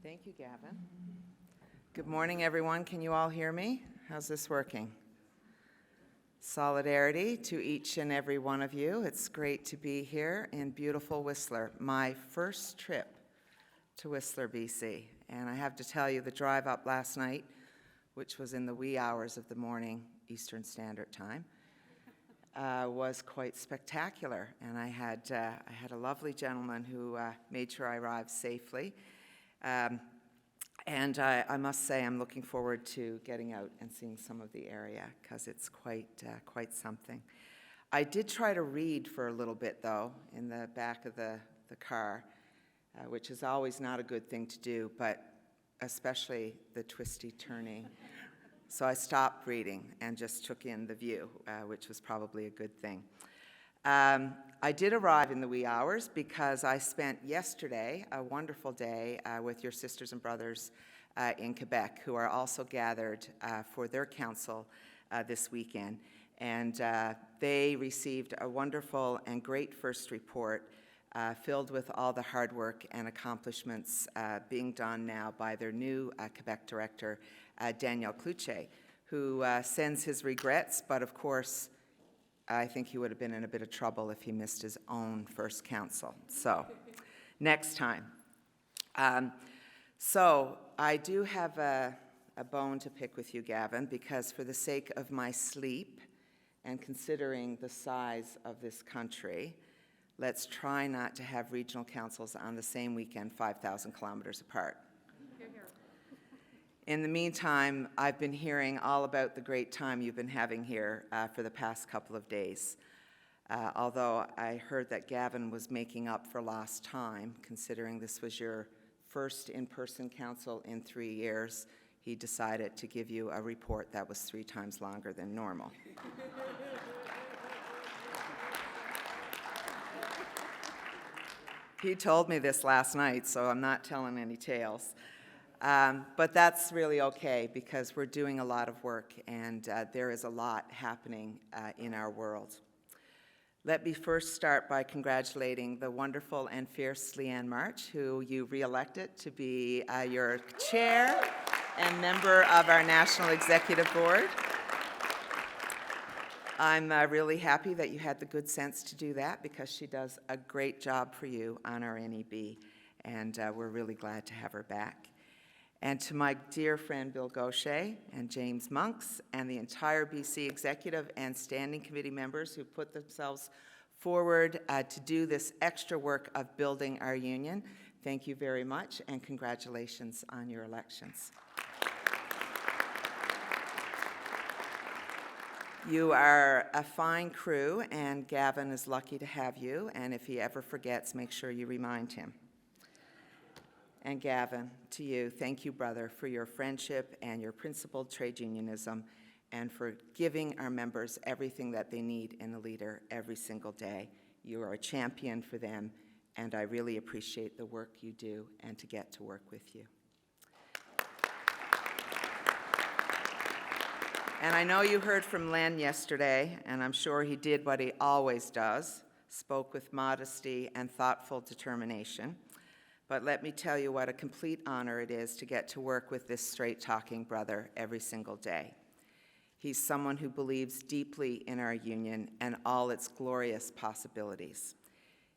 Thank you, Gavin. Good morning, everyone. Can you all hear me? How's this working? Solidarity to each and every one of you. It's great to be here in beautiful Whistler. My first trip to Whistler, BC. And I have to tell you, the drive up last night, which was in the wee hours of the morning, Eastern Standard Time, was quite spectacular. And I had a lovely gentleman who made sure I arrived safely. And I must say I'm looking forward to getting out and seeing some of the area because it's quite something. I did try to read for a little bit, though, in the back of the car, which is always not a good thing to do, but especially the twisty turning. So I stopped reading and just took in the view, which was probably a good thing. I did arrive in the wee hours because I spent yesterday a wonderful day with your sisters and brothers in Quebec who are also gathered for their council this weekend. And they received a wonderful and great first report filled with all the hard work and accomplishments being done now by their new Quebec director, Daniel Cloutier, who sends his regrets, but of course, I think he would have been in a bit of trouble if he missed his own first council. So, next time. So, I do have a bone to pick with you, Gavin, because for the sake of my sleep and considering the size of this country, let's try not to have regional councils on the same weekend 5,000 kilometers apart. In the meantime, I've been hearing all about the great time you've been having here for the past couple of days. Although I heard that Gavin was making up for lost time, considering this was your first in-person council in 3 years, he decided to give you a report that was 3 times longer than normal. He told me this last night, so I'm not telling any tales. But that's really okay because we're doing a lot of work and there is a lot happening in our world. Let me first start by congratulating the wonderful and fierce Leanne March, who you re-elected to be your chair and member of our National Executive Board. I'm really happy that you had the good sense to do that because she does a great job for you on our NEB, and we're really glad to have her back. And to my dear friend Bill Gaucher and James Monks and the entire BC Executive and Standing Committee members who put themselves forward to do this extra work of building our union, thank you very much and congratulations on your elections. You are a fine crew and Gavin is lucky to have you, and if he ever forgets, make sure you remind him. And Gavin, to you, thank you, brother, for your friendship and your principled trade unionism and for giving our members everything that they need in a leader every single day. You are a champion for them, and I really appreciate the work you do and to get to work with you. And I know you heard from Len yesterday, and I'm sure he did what he always does, spoke with modesty and thoughtful determination. But let me tell you what a complete honor it is to get to work with this straight-talking brother every single day. He's someone who believes deeply in our union and all its glorious possibilities.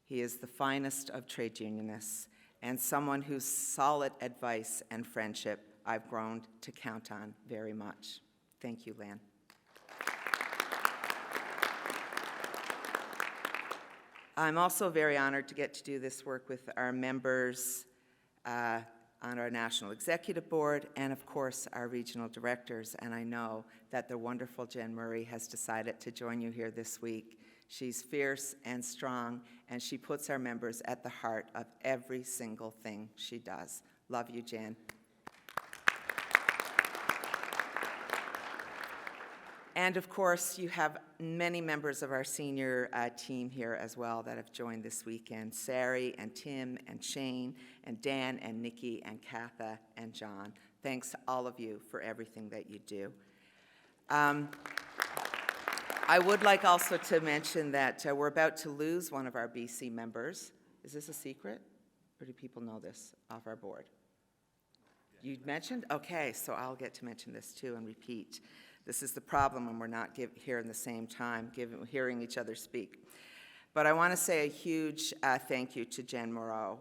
He is the finest of trade unionists and someone whose solid advice and friendship I've grown to count on very much. Thank you, Lan. I'm also very honored to get to do this work with our members on our National Executive Board and, of course, our regional directors. And I know that the wonderful Jen Murray has decided to join you here this week. She's fierce and strong, and she puts our members at the heart of every single thing she does. Love you, Jen. And of course, you have many members of our senior team here as well that have joined this weekend. Sari and Tim and Shane and Dan and Nikki and Katha and John. Thanks to all of you for everything that you do. I would like also to mention that we're about to lose one of our BC members. Is this a secret? Or do people know this off our board? You mentioned? Okay, so I'll get to mention this too and repeat. This is the problem when we're not here in the same time, hearing each other speak. But I want to say a huge thank you to Jen Moreau.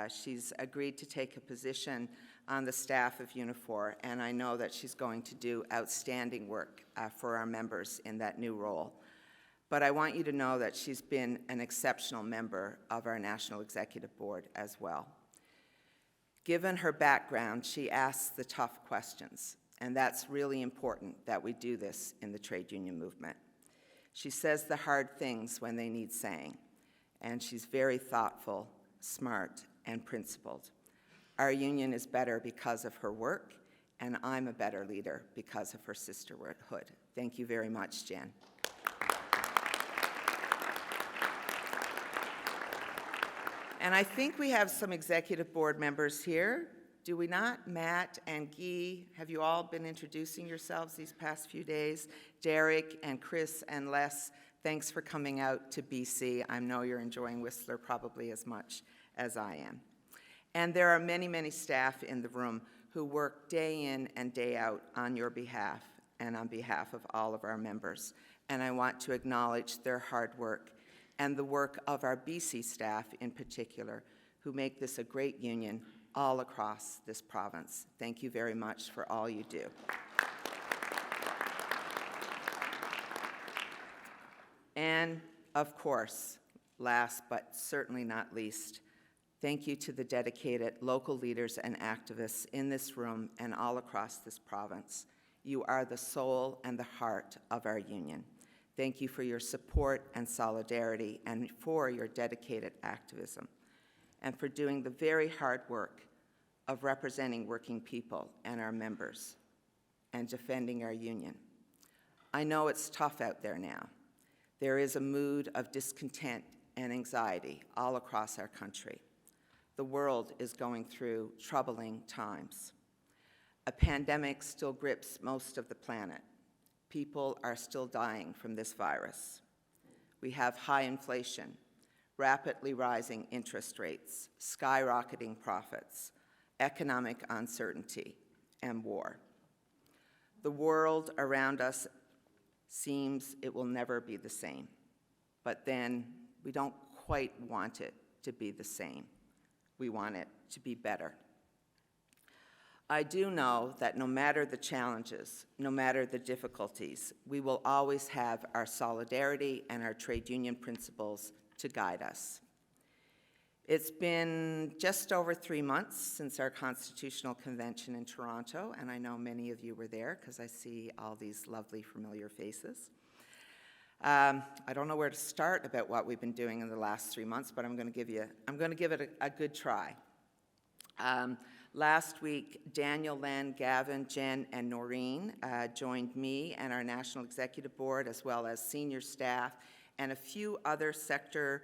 She's agreed to take a position on the staff of Unifor, and I know that she's going to do outstanding work for our members in that new role. But I want you to know that she's been an exceptional member of our National Executive Board as well. Given her background, she asks the tough questions, and that's really important that we do this in the trade union movement. She says the hard things when they need saying, and she's very thoughtful, smart, and principled. Our union is better because of her work, and I'm a better leader because of her sisterhood. Thank you very much, Jen. And I think we have some executive board members here. Do we not? Matt and Guy, have you all been introducing yourselves these past few days? Derek and Chris and Les, thanks for coming out to BC. I know you're enjoying Whistler probably as much as I am. And there are many, many staff in the room who work day in and day out on your behalf and on behalf of all of our members. And I want to acknowledge their hard work and the work of our BC staff in particular, who make this a great union all across this province. Thank you very much for all you do. And of course, last but certainly not least, thank you to the dedicated local leaders and activists in this room and all across this province. You are the soul and the heart of our union. Thank you for your support and solidarity and for your dedicated activism and for doing the very hard work of representing working people and our members and defending our union. I know it's tough out there now. There is a mood of discontent and anxiety all across our country. The world is going through troubling times. A pandemic still grips most of the planet. People are still dying from this virus. We have high inflation, rapidly rising interest rates, skyrocketing profits, economic uncertainty, and war. The world around us seems it will never be the same, but then we don't quite want it to be the same. We want it to be better. I do know that no matter the challenges, no matter the difficulties, we will always have our solidarity and our trade union principles to guide us. It's been just over 3 months since our Constitutional Convention in Toronto, and I know many of you were there because I see all these lovely familiar faces. I don't know where to start about what we've been doing in the last 3 months, but I'm going to give it a good try. Last week, Daniel, Len, Gavin, Jen, and Noreen joined me and our National Executive Board, as well as senior staff and a few other sector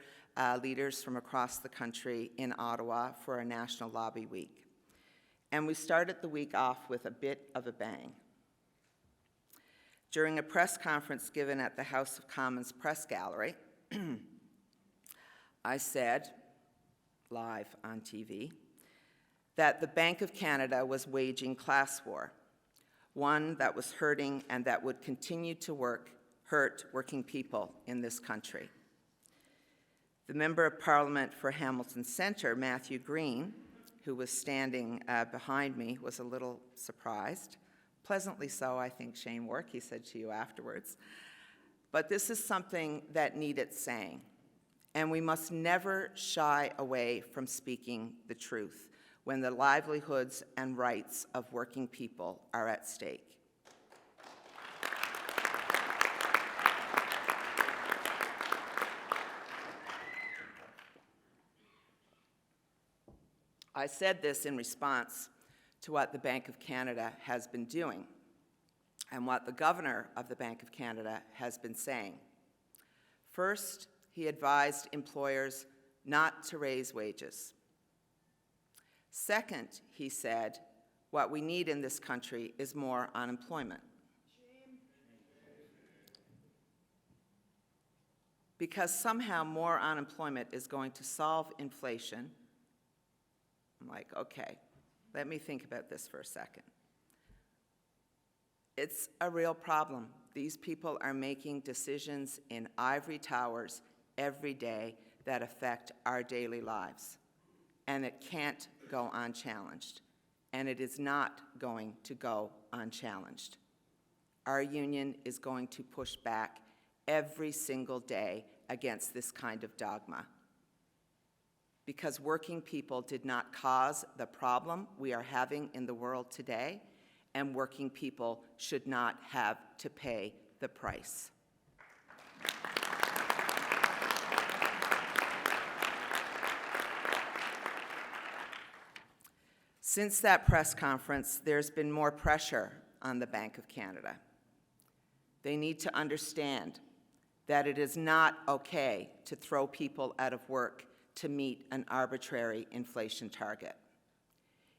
leaders from across the country in Ottawa for a National Lobby Week. And we started the week off with a bit of a bang. During a press conference given at the House of Commons Press Gallery, I said, live on TV, that the Bank of Canada was waging class war, one that was hurting and that would continue to hurt working people in this country. The Member of Parliament for Hamilton Centre, Matthew Green, who was standing behind me, was a little surprised. Pleasantly so, I think, Shane Wark, he said to you afterwards. But this is something that needed saying, and we must never shy away from speaking the truth when the livelihoods and rights of working people are at stake. I said this in response to what the Bank of Canada has been doing and what the Governor of the Bank of Canada has been saying. First, he advised employers not to raise wages. Second, he said, what we need in this country is more unemployment. Because somehow more unemployment is going to solve inflation. I'm like, okay, let me think about this for a second. It's a real problem. These people are making decisions in ivory towers every day that affect our daily lives. And it can't go unchallenged. And it is not going to go unchallenged. Our union is going to push back every single day against this kind of dogma. Because working people did not cause the problem we are having in the world today, and working people should not have to pay the price. Since that press conference, there's been more pressure on the Bank of Canada. They need to understand that it is not okay to throw people out of work to meet an arbitrary inflation target.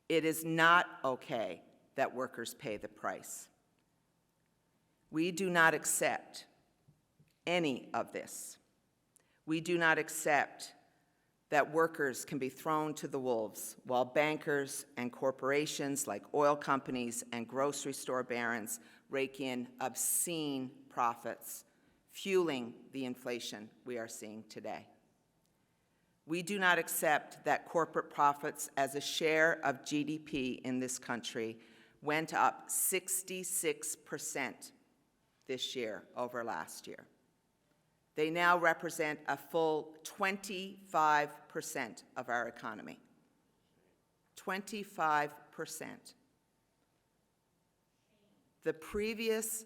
It is not okay that workers pay the price. We do not accept any of this. We do not accept that workers can be thrown to the wolves while bankers and corporations like oil companies and grocery store barons rake in obscene profits, fueling the inflation we are seeing today. We do not accept that corporate profits as a share of GDP in this country went up 66% this year over last year. They now represent a full 25% of our economy. 25%. The previous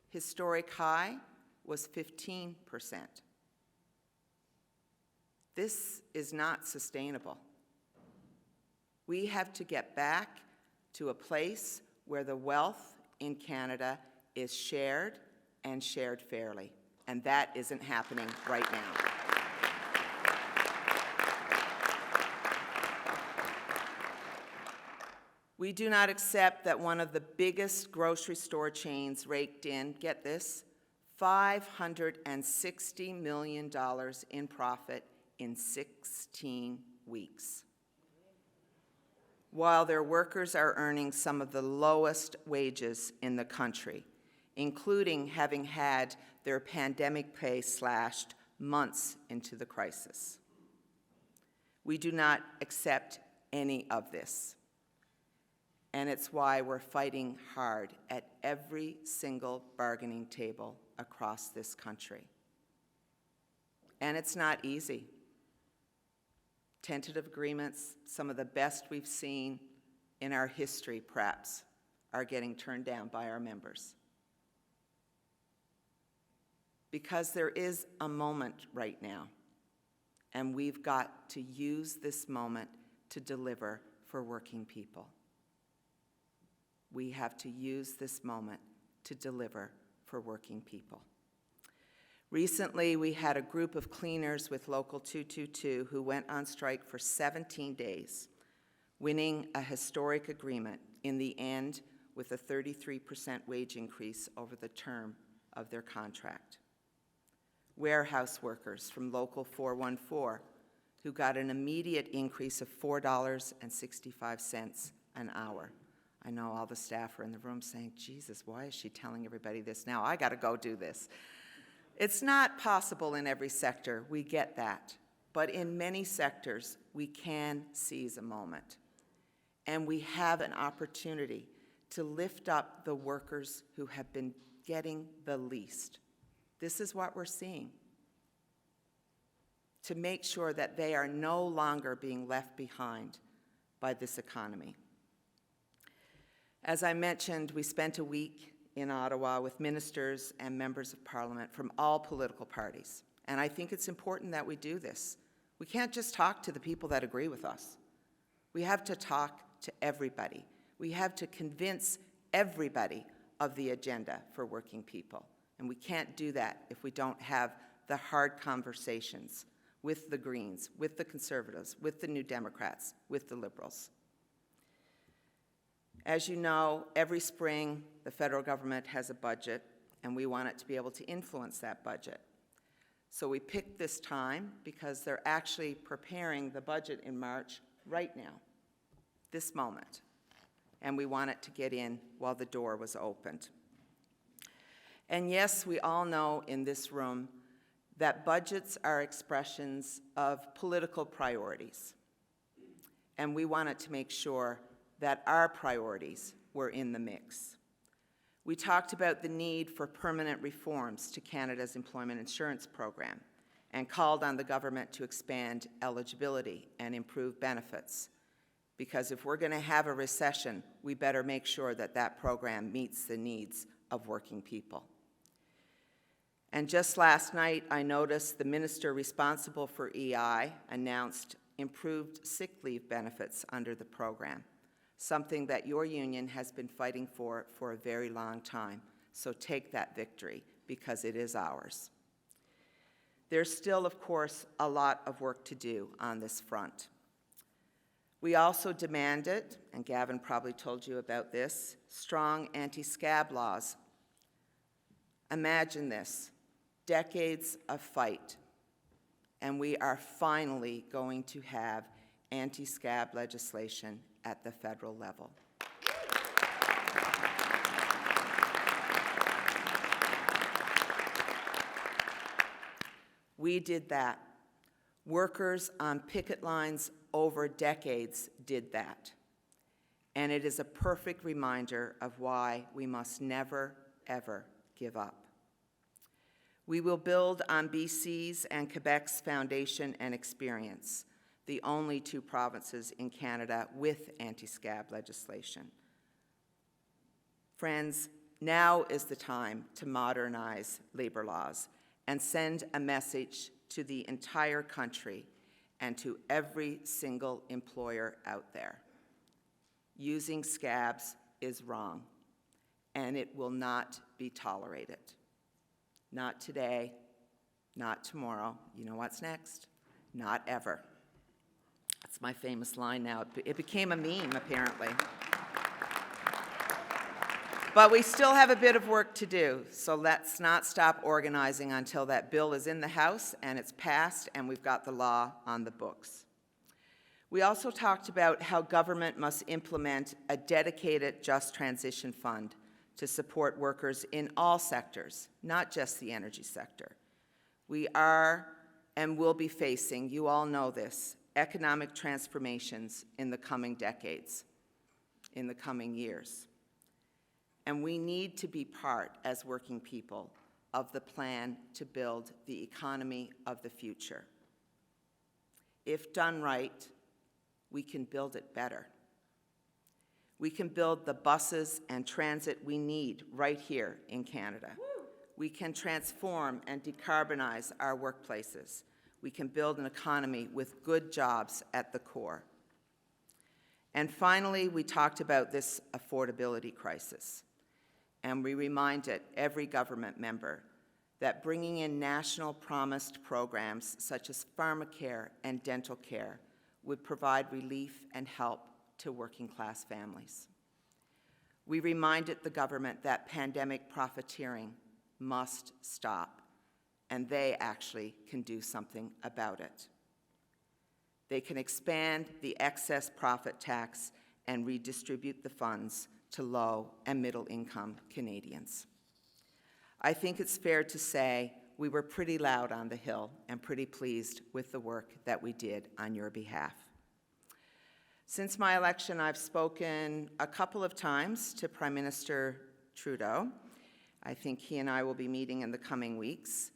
historic high was 15%. This is not sustainable. We have to get back to a place where the wealth in Canada is shared and shared fairly, and that isn't happening right now. We do not accept that one of the biggest grocery store chains raked in, get this, $560 million in profit in 16 weeks, while their workers are earning some of the lowest wages in the country, including having had their pandemic pay slashed months into the crisis. We do not accept any of this, and it's why we're fighting hard at every single bargaining table across this country. And it's not easy. Tentative agreements, some of the best we've seen in our history, perhaps, are getting turned down by our members. Because there is a moment right now, and we've got to use this moment to deliver for working people. We have to use this moment to deliver for working people. Recently, we had a group of cleaners with Local 222 who went on strike for 17 days, winning a historic agreement in the end with a 33% wage increase over the term of their contract. Warehouse workers from Local 414 who got an immediate increase of $4.65 an hour. I know all the staff are in the room saying, Jesus, why is she telling everybody this now? I got to go do this. It's not possible in every sector, we get that. But in many sectors, we can seize a moment. And we have an opportunity to lift up the workers who have been getting the least. This is what we're seeing. To make sure that they are no longer being left behind by this economy. As I mentioned, we spent a week in Ottawa with ministers and members of parliament from all political parties. And I think it's important that we do this. We can't just talk to the people that agree with us. We have to talk to everybody. We have to convince everybody of the agenda for working people. And we can't do that if we don't have the hard conversations with the Greens, with the Conservatives, with the New Democrats, with the Liberals. As you know, every spring, the federal government has a budget, and we want it to be able to influence that budget. So we picked this time because they're actually preparing the budget in March right now, this moment. and we want it to get in while the door was opened. And yes, we all know in this room that budgets are expressions of political priorities, and we wanted to make sure that our priorities were in the mix. We talked about the need for permanent reforms to Canada's employment insurance program and called on the government to expand eligibility and improve benefits. Because if we're going to have a recession, we better make sure that that program meets the needs of working people. And just last night, I noticed the minister responsible for EI announced improved sick leave benefits under the program, something that your union has been fighting for a very long time. So take that victory, because it is ours. There's still, of course, a lot of work to do on this front. We also demanded, and Gavin probably told you about this, strong anti-scab laws. Imagine this, decades of fight, and we are finally going to have anti-scab legislation at the federal level. We did that. Workers on picket lines over decades did that. And it is a perfect reminder of why we must never, ever give up. We will build on BC's and Quebec's foundation and experience, the only two provinces in Canada with anti-scab legislation. Friends, now is the time to modernize labor laws and send a message to the entire country and to every single employer out there. Using scabs is wrong, and it will not be tolerated. Not today, not tomorrow. You know what's next? Not ever. That's my famous line now. It became a meme, apparently. But we still have a bit of work to do, so let's not stop organizing until that bill is in the House and it's passed and we've got the law on the books. We also talked about how government must implement a dedicated Just Transition Fund to support workers in all sectors, not just the energy sector. We are and will be facing, you all know this, economic transformations in the coming decades, in the coming years. And we need to be part, as working people, of the plan to build the economy of the future. If done right, we can build it better. We can build the buses and transit we need right here in Canada. We can transform and decarbonize our workplaces. We can build an economy with good jobs at the core. And finally, we talked about this affordability crisis. And we reminded every government member that bringing in national promised programs such as pharmacare and dental care would provide relief and help to working-class families. We reminded the government that pandemic profiteering must stop, and they actually can do something about it. They can expand the excess profit tax and redistribute the funds to low and middle-income Canadians. I think it's fair to say we were pretty loud on the Hill and pretty pleased with the work that we did on your behalf. Since my election, I've spoken a couple of times to Prime Minister Trudeau. I think he and I will be meeting in the coming weeks.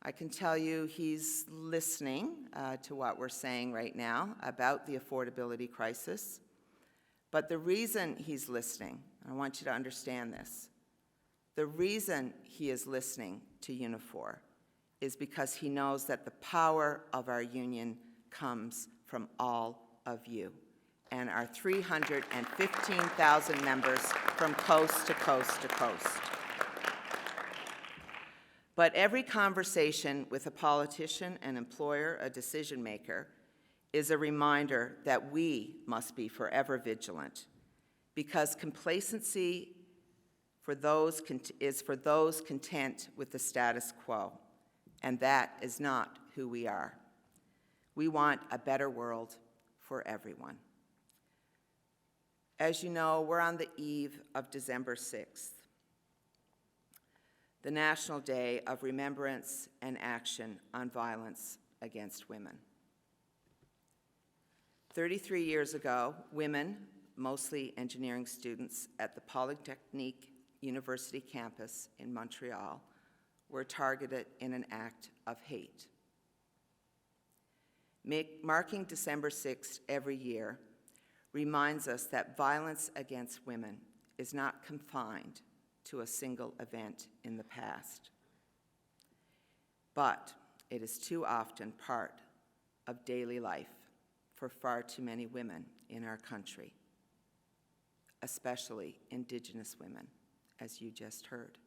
I can tell you he's listening to what we're saying right now about the affordability crisis. But the reason he's listening, and I want you to understand this, the reason he is listening to Unifor is because he knows that the power of our union comes from all of you and our 315,000 members from coast to coast to coast. But every conversation with a politician, an employer, a decision maker, is a reminder that we must be forever vigilant, because complacency is for those content with the status quo, and that is not who we are. We want a better world for everyone. As you know, we're on the eve of December 6th, the National Day of Remembrance and Action on Violence Against Women. 33 years ago, women, mostly engineering students at the Polytechnique University campus in Montreal, were targeted in an act of hate. Marking December 6th every year reminds us that violence against women is not confined to a single event in the past, but it is too often part of daily life for far too many women in our country, especially Indigenous women, as you just heard.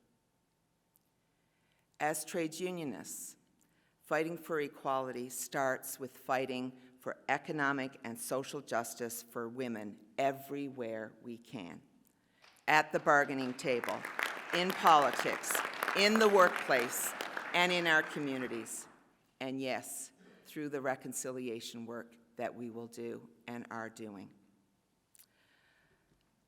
As trades unionists, fighting for equality starts with fighting for economic and social justice for women everywhere we can. At the bargaining table, in politics, in the workplace, and in our communities. And yes, through the reconciliation work that we will do and are doing.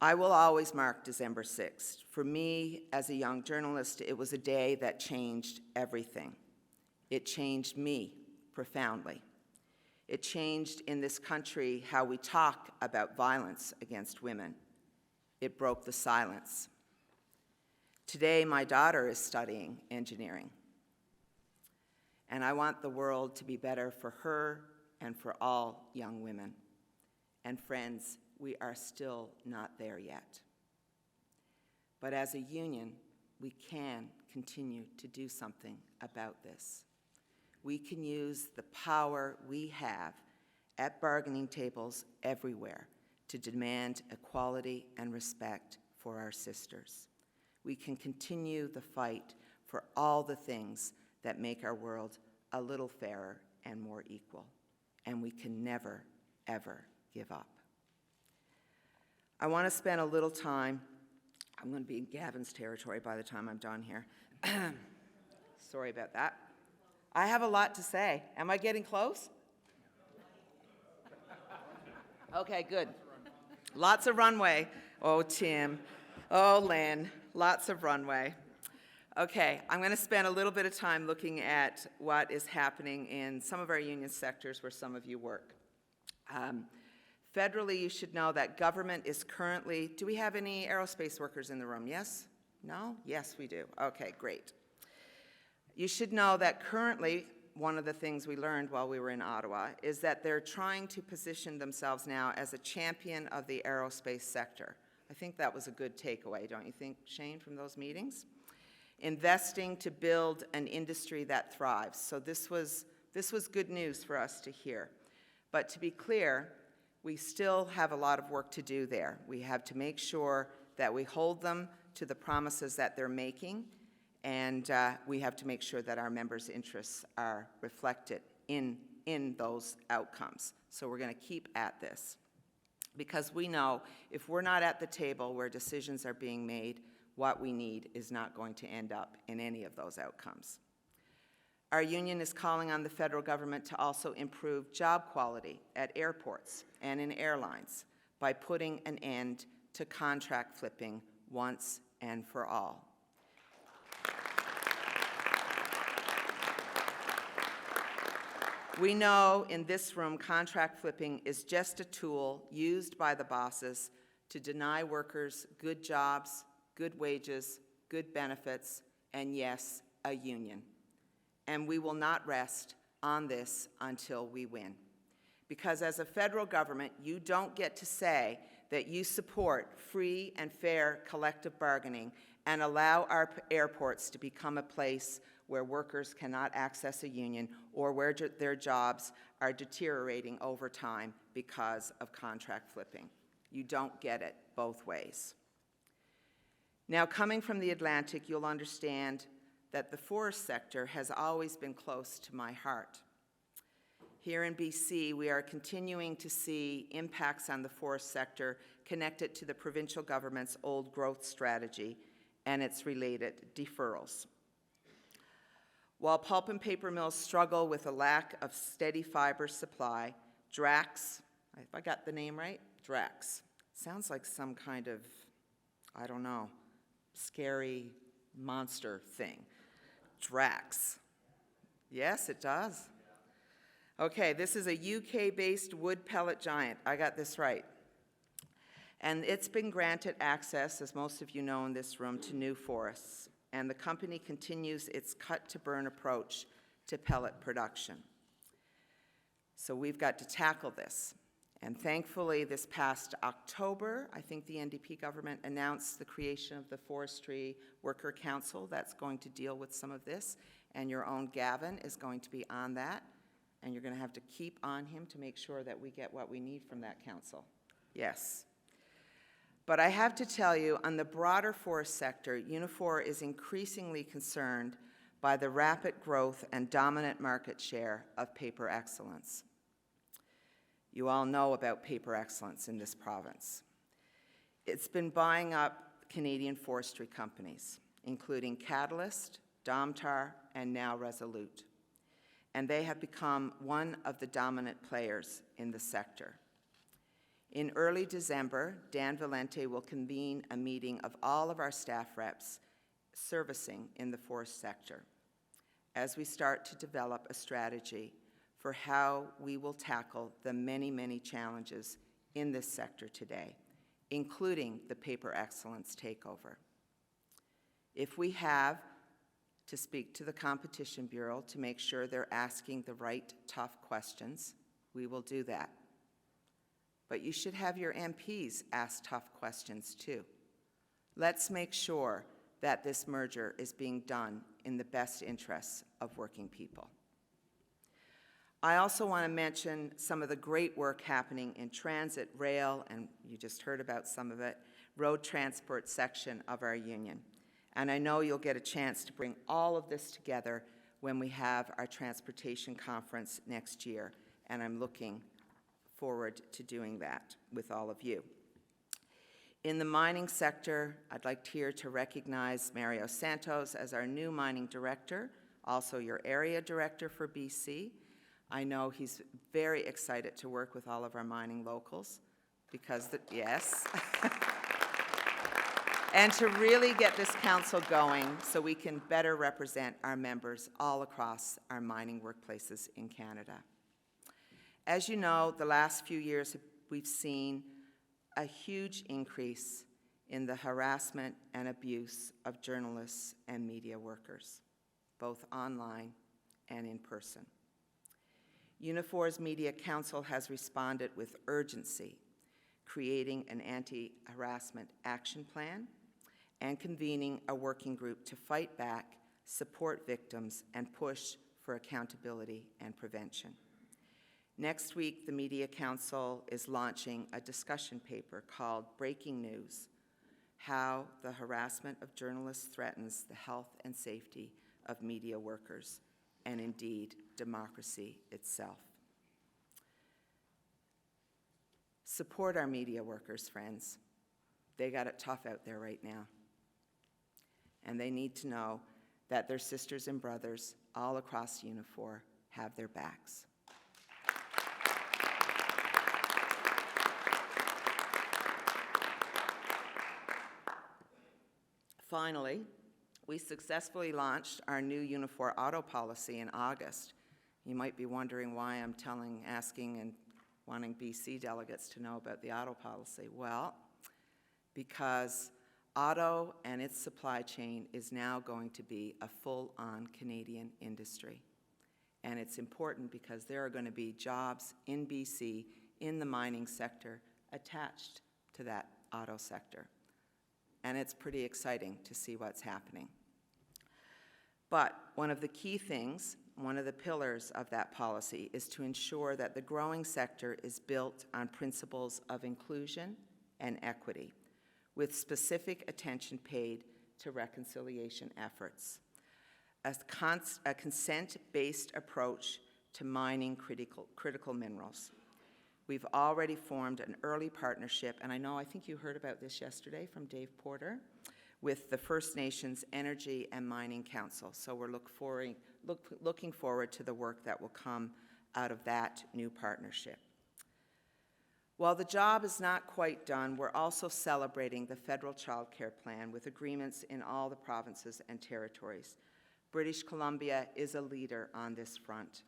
I will always mark December 6th. For me, as a young journalist, it was a day that changed everything. It changed me profoundly. It changed in this country how we talk about violence against women. It broke the silence. Today, my daughter is studying engineering, and I want the world to be better for her and for all young women. And friends, we are still not there yet. But as a union, we can continue to do something about this. We can use the power we have at bargaining tables everywhere to demand equality and respect for our sisters. We can continue the fight for all the things that make our world a little fairer and more equal. And we can never, ever give up. I want to spend a little time, I'm going to be in Gavin's territory by the time I'm done here. Sorry about that. I have a lot to say. Am I getting close? Okay, good. Lots of runway. Oh, Tim. Oh, Lynn. Lots of runway. Okay, I'm going to spend a little bit of time looking at what is happening in some of our union sectors where some of you work. Federally, you should know that government is currently, do we have any aerospace workers in the room? Yes? No? Yes, we do. Okay, great. You should know that currently, one of the things we learned while we were in Ottawa is that they're trying to position themselves now as a champion of the aerospace sector. I think that was a good takeaway, don't you think, Shane, from those meetings? Investing to build an industry that thrives. So this was good news for us to hear. But to be clear, we still have a lot of work to do there. We have to make sure that we hold them to the promises that they're making, and we have to make sure that our members' interests are reflected in those outcomes. So we're going to keep at this, because we know if we're not at the table where decisions are being made, what we need is not going to end up in any of those outcomes. Our union is calling on the federal government to also improve job quality at airports and in airlines by putting an end to contract flipping once and for all. We know in this room contract flipping is just a tool used by the bosses to deny workers good jobs, good wages, good benefits, and yes, a union. And we will not rest on this until we win. Because as a federal government, you don't get to say that you support free and fair collective bargaining and allow our airports to become a place where workers cannot access a union or where their jobs are deteriorating over time because of contract flipping. You don't get it both ways. Now, coming from the Atlantic, you'll understand that the forest sector has always been close to my heart. Here in BC, we are continuing to see impacts on the forest sector connected to the provincial government's old growth strategy and its related deferrals. While pulp and paper mills struggle with a lack of steady fiber supply, Drax, if I got the name right, Drax, Sounds like some kind of, I don't know, scary monster thing. Drax. Yes, it does. Okay, this is a UK-based wood pellet giant. I got this right. And it's been granted access, as most of you know in this room, to new forests. And the company continues its cut-to-burn approach to pellet production. So we've got to tackle this. And thankfully, this past October, I think the NDP government announced the creation of the Forestry Worker Council that's going to deal with some of this. And your own Gavin is going to be on that. And you're going to have to keep on him to make sure that we get what we need from that council. Yes. But I have to tell you, on the broader forest sector, Unifor is increasingly concerned by the rapid growth and dominant market share of paper excellence. You all know about paper excellence in this province. It's been buying up Canadian forestry companies, including Catalyst, Domtar, and now Resolute. And they have become one of the dominant players in the sector. In early December, Dan Valente will convene a meeting of all of our staff reps servicing in the forest sector as we start to develop a strategy for how we will tackle the many, many challenges in this sector today, including the paper excellence takeover. If we have to speak to the Competition Bureau to make sure they're asking the right tough questions, we will do that. But you should have your MPs ask tough questions too. Let's make sure that this merger is being done in the best interests of working people. I also want to mention some of the great work happening in transit, rail, and you just heard about some of it, road transport section of our union. And I know you'll get a chance to bring all of this together when we have our transportation conference next year, and I'm looking forward to doing that with all of you. In the mining sector, I'd like here to recognize Mario Santos as our new mining director, also your area director for BC. I know he's very excited to work with all of our mining locals because, yes, and to really get this council going so we can better represent our members all across our mining workplaces in Canada. As you know, the last few years we've seen a huge increase in the harassment and abuse of journalists and media workers, both online and in person. Unifor's Media Council has responded with urgency, creating an anti-harassment action plan and convening a working group to fight back, support victims, and push for accountability and prevention. Next week, the Media Council is launching a discussion paper called Breaking News: How the Harassment of Journalists Threatens the Health and Safety of Media Workers, and indeed, democracy itself. Support our media workers, friends. They got it tough out there right now. And they need to know that their sisters and brothers all across Unifor have their backs. Finally, we successfully launched our new Unifor auto policy in August. You might be wondering why I'm asking and wanting BC delegates to know about the auto policy. Well, because auto and its supply chain is now going to be a full-on Canadian industry. And it's important because there are going to be jobs in BC in the mining sector attached to that auto sector. And it's pretty exciting to see what's happening. But one of the key things, one of the pillars of that policy, is to ensure that the growing sector is built on principles of inclusion and equity, with specific attention paid to reconciliation efforts. A consent-based approach to mining critical minerals. We've already formed an early partnership, and I think you heard about this yesterday from Dave Porter, with the First Nations Energy and Mining Council. So we're looking forward to the work that will come out of that new partnership. While the job is not quite done, we're also celebrating the federal child care plan with agreements in all the provinces and territories. British Columbia is a leader on this front,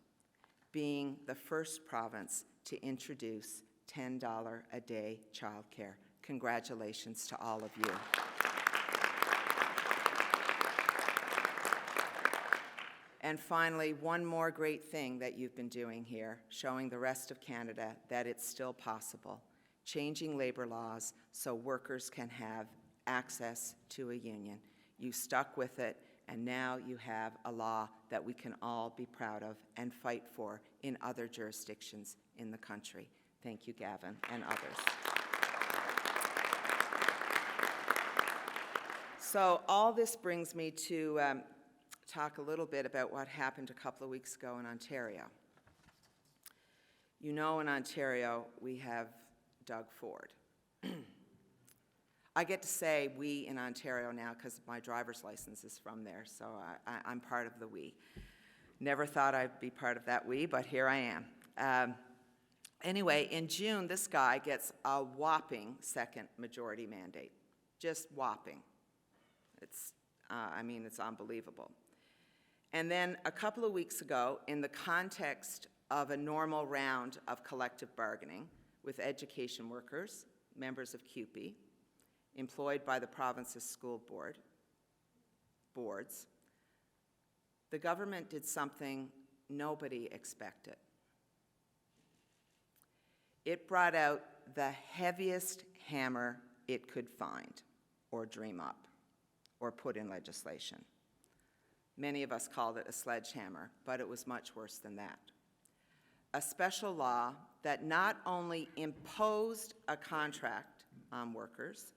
being the first province to introduce $10 a day child care. Congratulations to all of you. And finally, one more great thing that you've been doing here, showing the rest of Canada that it's still possible, changing labor laws so workers can have access to a union. You stuck with it, and now you have a law that we can all be proud of and fight for in other jurisdictions in the country. Thank you, Gavin, and others. So all this brings me to talk a little bit about what happened a couple of weeks ago in Ontario. You know, in Ontario, we have Doug Ford. I get to say we in Ontario now because my driver's license is from there, so I'm part of the we. Never thought I'd be part of that we, but here I am. Anyway, in June, this guy gets a whopping second majority mandate. Just whopping. It's unbelievable. And then a couple of weeks ago, in the context of a normal round of collective bargaining with education workers, members of CUPE, employed by the province's school boards, the government did something nobody expected. It brought out the heaviest hammer it could find, or dream up, or put in legislation. Many of us called it a sledgehammer, but it was much worse than that. A special law that not only imposed a contract on workers,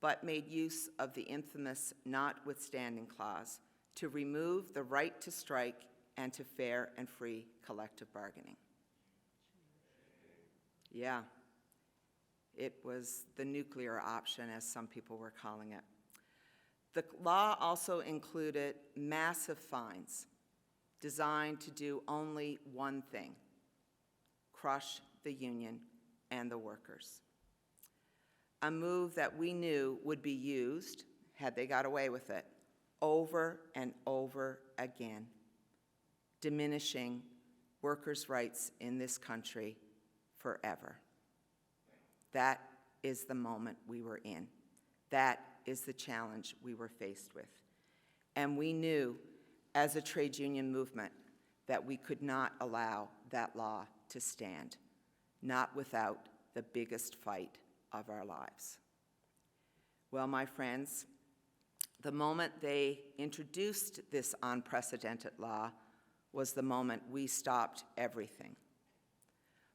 but made use of the infamous notwithstanding clause to remove the right to strike and to fair and free collective bargaining. Yeah, it was the nuclear option, as some people were calling it. The law also included massive fines designed to do only one thing: crush the union and the workers. A move that we knew would be used, had they got away with it, over and over again, diminishing workers' rights in this country forever. That is the moment we were in. That is the challenge we were faced with. And we knew, as a trade union movement, that we could not allow that law to stand, not without the biggest fight of our lives. Well, my friends, the moment they introduced this unprecedented law was the moment we stopped everything.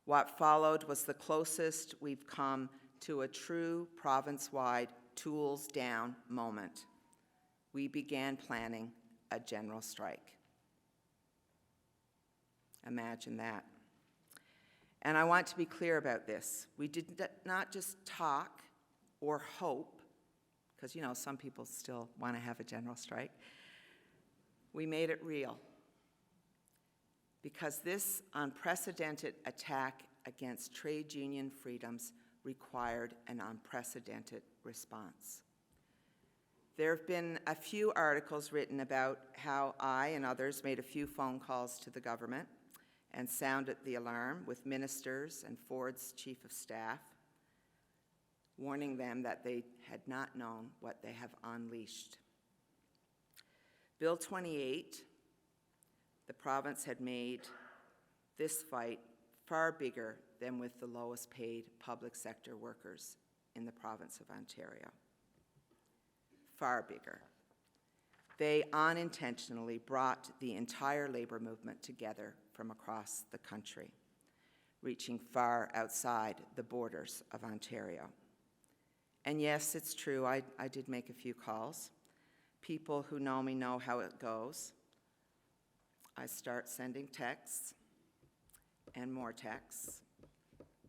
What followed was the closest we've come to a true province-wide tools-down moment. We began planning a general strike. Imagine that. And I want to be clear about this. We did not just talk or hope, because, you know, some people still want to have a general strike. We made it real. Because this unprecedented attack against trade union freedoms required an unprecedented response. There have been a few articles written about how I and others made a few phone calls to the government and sounded the alarm with ministers and Ford's chief of staff, warning them that they had not known what they have unleashed. Bill 28, the province had made this fight far bigger than with the lowest paid public sector workers in the province of Ontario. Far bigger. They unintentionally brought the entire labor movement together from across the country, reaching far outside the borders of Ontario. And yes, it's true, I did make a few calls. People who know me know how it goes. I start sending texts and more texts.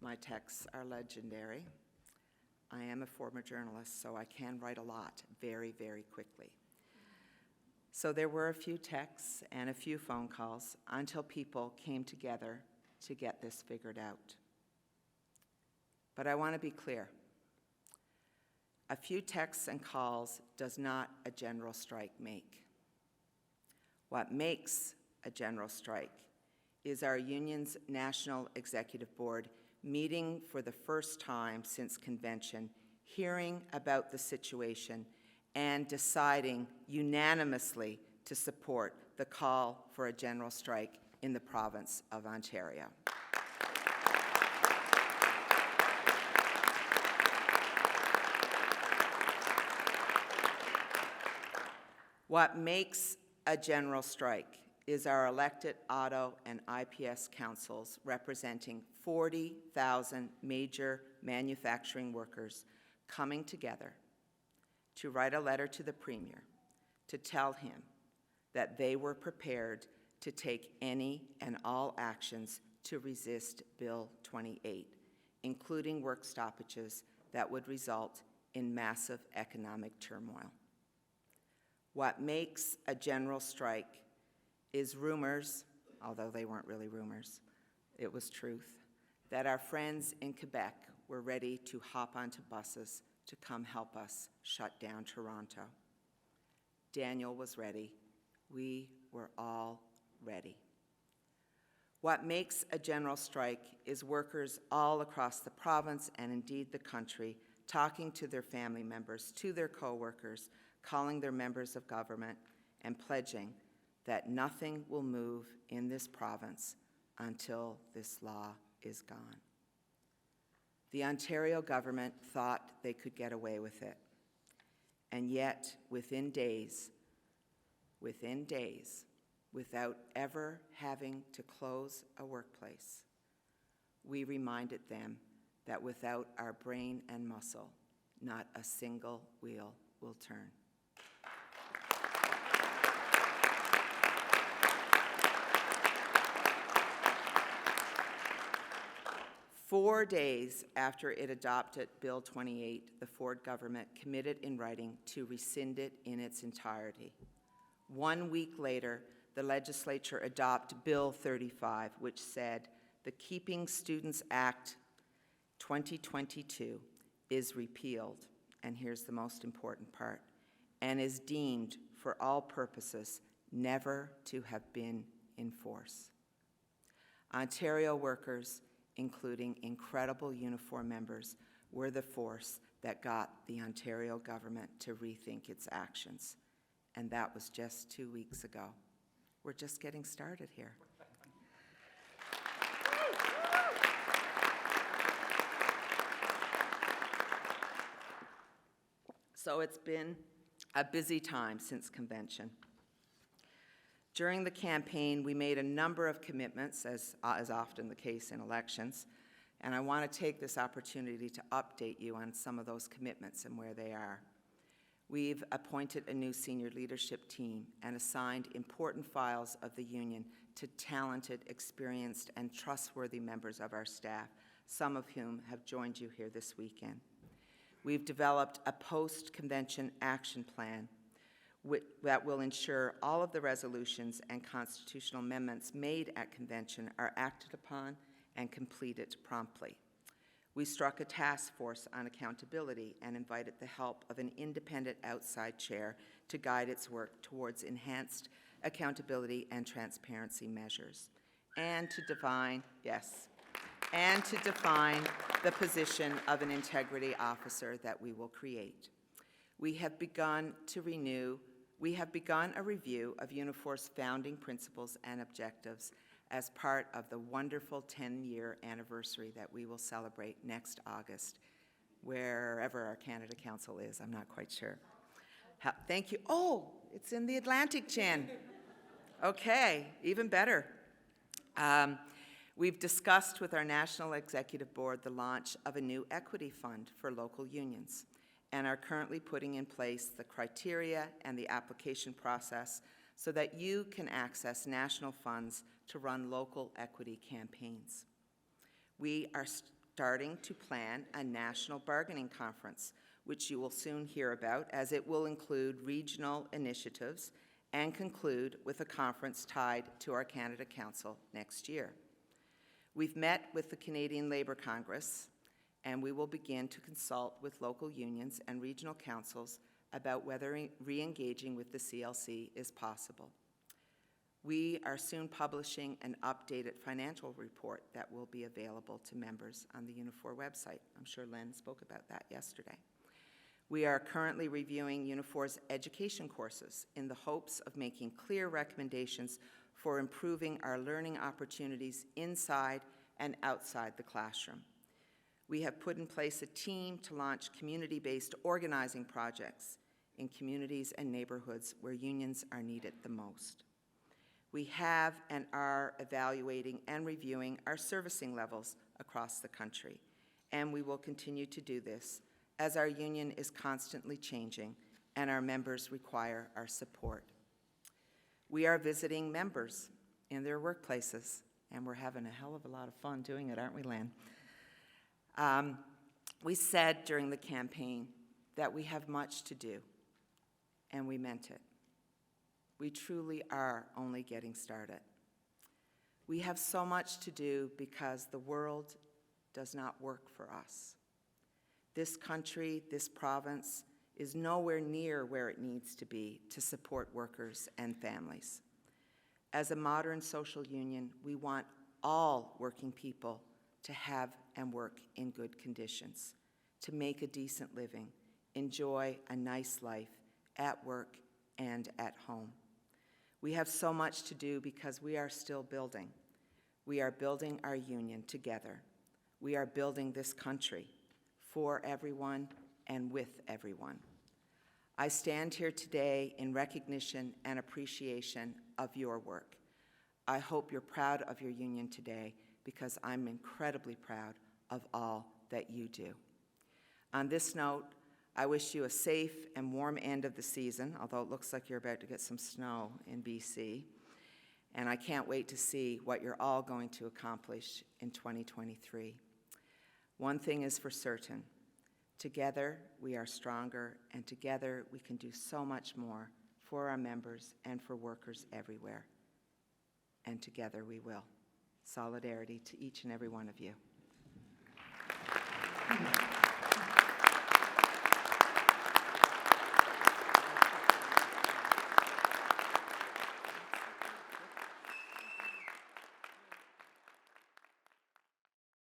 My texts are legendary. I am a former journalist, so I can write a lot very, very quickly. So there were a few texts and a few phone calls until people came together to get this figured out. But I want to be clear. A few texts and calls does not a general strike make. What makes a general strike is our union's National Executive Board meeting for the first time since convention, hearing about the situation, and deciding unanimously to support the call for a general strike in the province of Ontario. What makes a general strike is our elected auto and IPS councils representing 40,000 major manufacturing workers coming together to write a letter to the Premier to tell him that they were prepared to take any and all actions to resist Bill 28, including work stoppages that would result in massive economic turmoil. What makes a general strike is rumors, although they weren't really rumors, it was truth, that our friends in Quebec were ready to hop onto buses to come help us shut down Toronto. Daniel was ready. We were all ready. What makes a general strike is workers all across the province and indeed the country talking to their family members, to their co-workers, calling their members of government, and pledging that nothing will move in this province until this law is gone. The Ontario government thought they could get away with it, and yet within days, without ever having to close a workplace, we reminded them that without our brain and muscle, not a single wheel will turn. 4 days after it adopted Bill 28, the Ford government committed in writing to rescind it in its entirety. 1 week later, the legislature adopted Bill 35, which said, "The Keeping Students Act 2022 is repealed," and here's the most important part, "and is deemed for all purposes never to have been in force." Ontario workers, including incredible Unifor members, were the force that got the Ontario government to rethink its actions. And that was just 2 weeks ago. We're just getting started here. So it's been a busy time since convention. During the campaign, we made a number of commitments, as often the case in elections, and I want to take this opportunity to update you on some of those commitments and where they are. We've appointed a new senior leadership team and assigned important files of the union to talented, experienced, and trustworthy members of our staff, some of whom have joined you here this weekend. We've developed a post-convention action plan that will ensure all of the resolutions and constitutional amendments made at convention are acted upon and completed promptly. We struck a task force on accountability and invited the help of an independent outside chair to guide its work towards enhanced accountability and transparency measures, and to define the position of an integrity officer that we will create. We have begun a review of Unifor's founding principles and objectives as part of the wonderful 10-year anniversary that we will celebrate next August, wherever our Canada Council is. I'm not quite sure. Thank you. Oh, it's in the Atlantic, Jen. Okay, even better. We've discussed with our National Executive Board the launch of a new equity fund for local unions, and are currently putting in place the criteria and the application process so that you can access national funds to run local equity campaigns. We are starting to plan a national bargaining conference, which you will soon hear about, as it will include regional initiatives and conclude with a conference tied to our Canada Council next year. We've met with the Canadian Labour Congress and we will begin to consult with local unions and regional councils about whether re-engaging with the CLC is possible. We are soon publishing an updated financial report that will be available to members on the Unifor website. I'm sure Len spoke about that yesterday. We are currently reviewing Unifor's education courses in the hopes of making clear recommendations for improving our learning opportunities inside and outside the classroom. We have put in place a team to launch community-based organizing projects in communities and neighborhoods where unions are needed the most. We have and are evaluating and reviewing our servicing levels across the country, and we will continue to do this as our union is constantly changing and our members require our support. We are visiting members in their workplaces, and we're having a hell of a lot of fun doing it, aren't we, Lan? We said during the campaign that we have much to do, and we meant it. We truly are only getting started. We have so much to do because the world does not work for us. This country, this province, is nowhere near where it needs to be to support workers and families. As a modern social union, we want all working people to have and work in good conditions, to make a decent living, enjoy a nice life at work and at home. We have so much to do because we are still building. We are building our union together. We are building this country for everyone and with everyone. I stand here today in recognition and appreciation of your work. I hope you're proud of your union today because I'm incredibly proud of all that you do. On this note, I wish you a safe and warm end of the season, although it looks like you're about to get some snow in BC. And I can't wait to see what you're all going to accomplish in 2023. One thing is for certain. Together, we are stronger, and together we can do so much more for our members and for workers everywhere. And together we will. Solidarity to each and every one of you.